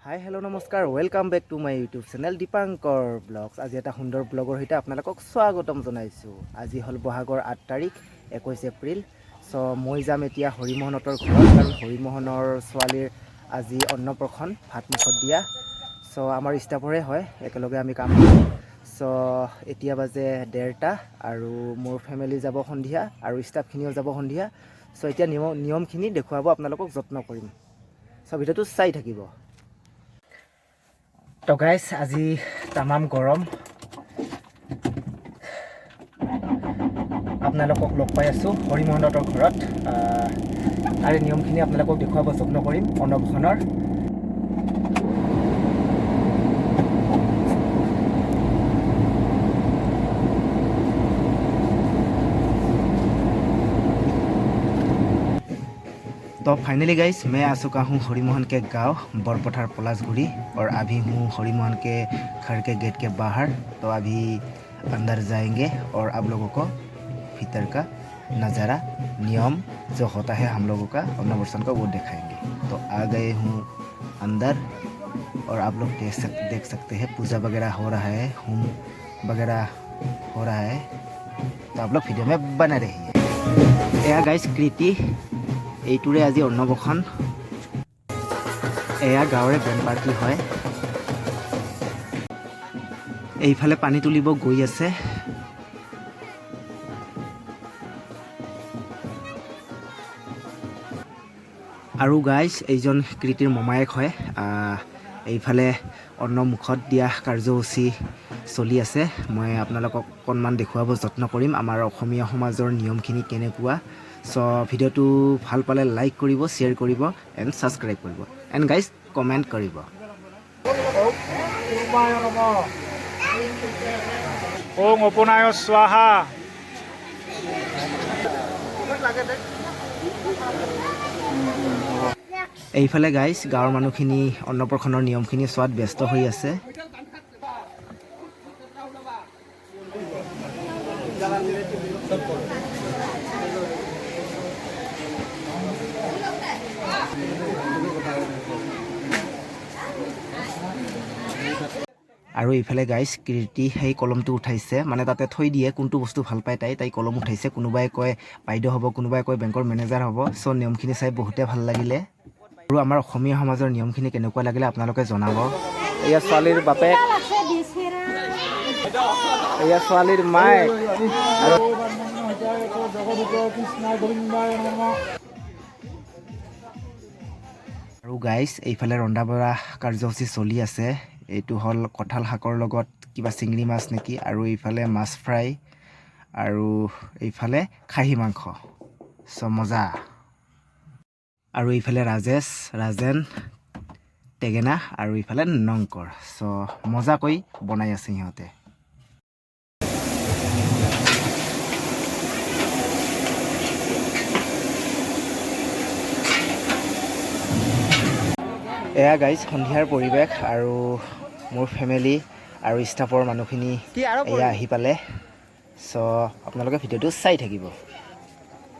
হাই hello' নমস্কাৰ welcome back to my YouTube channel Dipankar blogs. আজি এটা সুন্দৰ ব্লগৰ সৈতে আপোনালোকক স্বাগতম জনাইছোঁ। আজি হ'ল বহাগৰ 8 তাৰিখ 21 এপ্ৰিল। মই যাম এতিয়া হৰিমোহনহঁতৰ ঘৰত, কাৰণ হৰিমোহনৰ ছোৱালীৰ আজি অন্নপ্ৰসন ভাত মুখত দিয়া। আমাৰ ষ্টাফৰে হয়, একেলগে আমি কাম কৰোঁ। এতিয়া বাজে 1:30 আৰু মোৰ ফেমিলি যাব সন্ধিয়া আৰু ষ্টাফখিনিও যাব সন্ধিয়া। এতিয়া নিয়মখিনি দেখুৱাব আপোনালোকক যত্ন কৰিম। ভিডিঅ'টো চাই থাকিব। তো গাইজ, আজি তামাম গৰম। আপোনালোকক লগ পাই আছোঁ হৰিমোহনহঁতৰ ঘৰত। তাৰে নিয়মখিনি আপোনালোকক দেখুৱাব যত্ন কৰিম অন্নপ্ৰসনৰ। तो फाइनली गाइस, मैं आ चुका हूँ हरिमोहन के गांव बरपठार पलासगुड़ी और अभी हूँ हरिमोहन के घर के गेट के बाहर। तो अभी अंदर जाएंगे और आप लोगों को भीतर का नज़ारा, नियम जो होता है हम लोगों का अन्नप्राशन का, वो दिखाएंगे। तो आ गए हूँ अंदर और आप लोग देख सकते हैं पूजा वगैरह हो रहा है, होम वगैरह हो रहा है। तो आप लोग वीडियो में बने रहिए। एया गाइस कृति, এইটোৰে আজি অন্নপ্ৰসন। এয়া গাঁৱৰে বেণ্ড পাৰ্টি হয়। এইফালে পানী তুলিব গৈ আছে। আৰু গাইজ, এইজন কৃতিৰ মমায়েক হয়। এইফালে অন্নমুখত দিয়া কাৰ্যসূচী চলি আছে। মই আপোনালোকক অকণমান দেখুৱাব যত্ন কৰিম আমাৰ অসমীয়া সমাজৰ নিয়মখিনি কেনেকুৱা। ভিডিঅ'টো ভাল পালে লাইক কৰিব, শ্বেয়াৰ কৰিব এণ্ড ছাবস্ক্ৰাইব কৰিব এণ্ড গাইজ কমেণ্ট কৰিব। ওং অপনায় স্বাহা। এইফালে গাইজ গাঁৱৰ মানুহখিনি অন্নপ্ৰসনৰ নিয়মখিনি চোৱাত ব্যস্ত হৈ আছে। আৰু এইফালে গাইজ কৃতি সেই কলমটো উঠাইছে, মানে তাতে থৈ দিয়ে কোনটো বস্তু ভাল পায় তাই কলম উঠাইছে। কোনোবাই কয় বাইদেউ হ'ব, কোনোবাই কয় বেংকৰ মেনেজাৰ হ'ব। নিয়মখিনি চাই বহুতে ভাল লাগিলে। আৰু আমাৰ অসমীয়া সমাজৰ নিয়মখিনি কেনেকুৱা লাগিলে আপোনালোকে জনাব। এয়া ছোৱালীৰ বাপেক, এয়া ছোৱালীৰ মায়েক। আৰু গাইজ এইফালে ৰন্ধা বঢ়া কাৰ্যসূচী চলি আছে। এইটো হ'ল কঁঠাল শাকৰ লগত কিবা চিংৰি মাছ নেকি, আৰু এইফালে মাছ ফ্ৰাই, আৰু এইফালে খাহী মাংস। মজা। আৰু এইফালে ৰাজেন, টেঙেনা, আৰু এইফালে নংকৰ। মজাকৈ বনাই আছে সিহঁতে। এয়া গাইজ সন্ধিয়াৰ পৰিৱেশ, আৰু মোৰ ফেমিলি আৰু ষ্টাফৰ মানুহখিনি এয়া আহি পালে। আপোনালোকে ভিডিঅ'টো চাই থাকিব।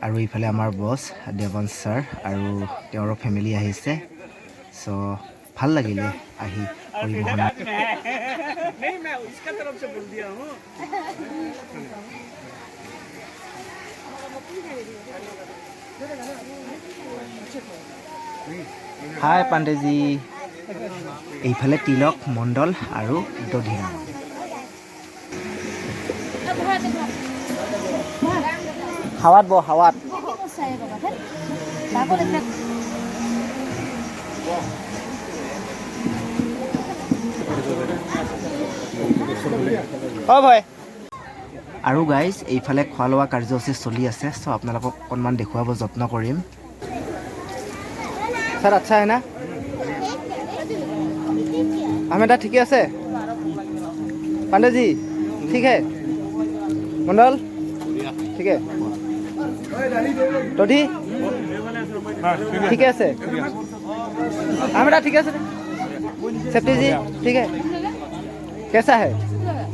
আৰু এইফালে আমাৰ বছ দেৱন ছাৰ আৰু তেওঁৰ ফেমিলি আহিছে। ভাল লাগিলে আহি হৰিমোহনত। হাই পাণ্ডেজি। এইফালে তিলক মণ্ডল আৰু দধিৰাম। হাৱাত হাৱাত। আৰু গাইজ এইফালে খোৱা লোৱা কাৰ্যসূচী চলি আছে। আপোনালোকক অকণমান দেখুৱাব যত্ন কৰিম। স্যার আচ্ছা है ना? हमें ठीक है पांडे जी, ठीक है मंडल, ठीक है टोटी, ठीक है हमें ठीक है सेफ्टी जी, ठीक है कैसा है?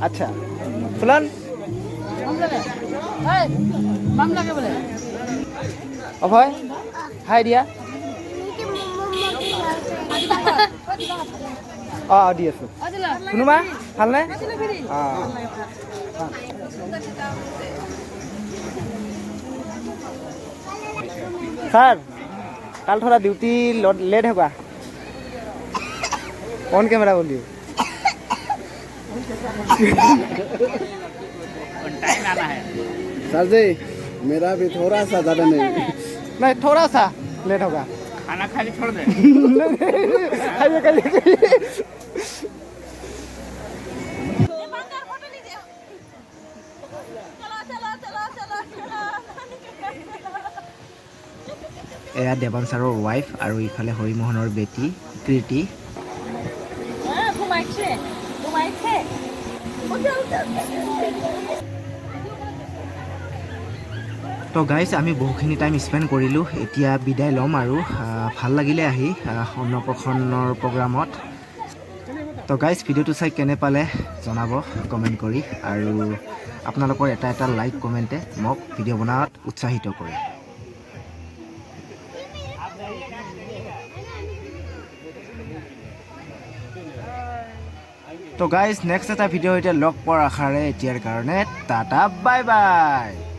अच्छा फुलन अभय हाय दिया অঁ দি আছোঁ কোনোবা ভালনে অঁ सर कल थोड़ा ड्यूटी लेट होगा ऑन कैमरा बोलिए टाइम आना है सर जी मेरा भी थोड़ा सा ज़्यादा नहीं थोड़ा सा लेट होगा खाना खाली छोड़ दे खाइए खाइए এয়া দেৱান ছাৰৰ ৱাইফ আৰু ইফালে হৰিমোহনৰ বেটি কৃতি তো গাইজ আমি বহুখিনি টাইম স্পেণ্ড কৰিলোঁ এতিয়া বিদায় ল'ম আৰু ভাল লাগিলে আহি অন্নপ্ৰসন্নৰ প্ৰগ্ৰামত তো গাইজ ভিডিঅ'টো চাই কেনে পালে জনাব কমেণ্ট কৰি আৰু আপোনালোকৰ এটা লাইক কমেণ্টে মোক ভিডিঅ' বনোৱাত উৎসাহিত কৰে তো গাইজ নেক্সট এটা ভিডিঅ' এতিয়া লগ পোৱাৰ আশাৰে এতিয়াৰ কাৰণে টাটা বাই বাই